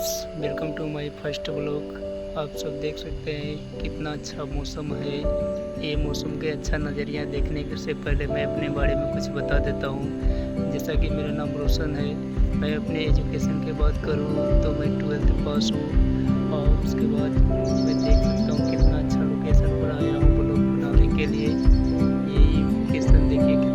Friends, welcome to my first vlog. आप सब देख सकते हैं कितना अच्छा मौसम है। ये मौसम के अच्छा नज़रिया देखने से पहले मैं अपने बारे में कुछ बता देता हूँ। जैसा कि मेरा नाम रोशन है। मैं अपने एजुकेशन की बात करूँ तो मैं 12th पास हूँ और उसके बाद मैं देख सकता हूँ कितना अच्छा लोकेशन पर आया हूँ ब्लॉग बनाने के लिए। यही लोकेशन देखिए।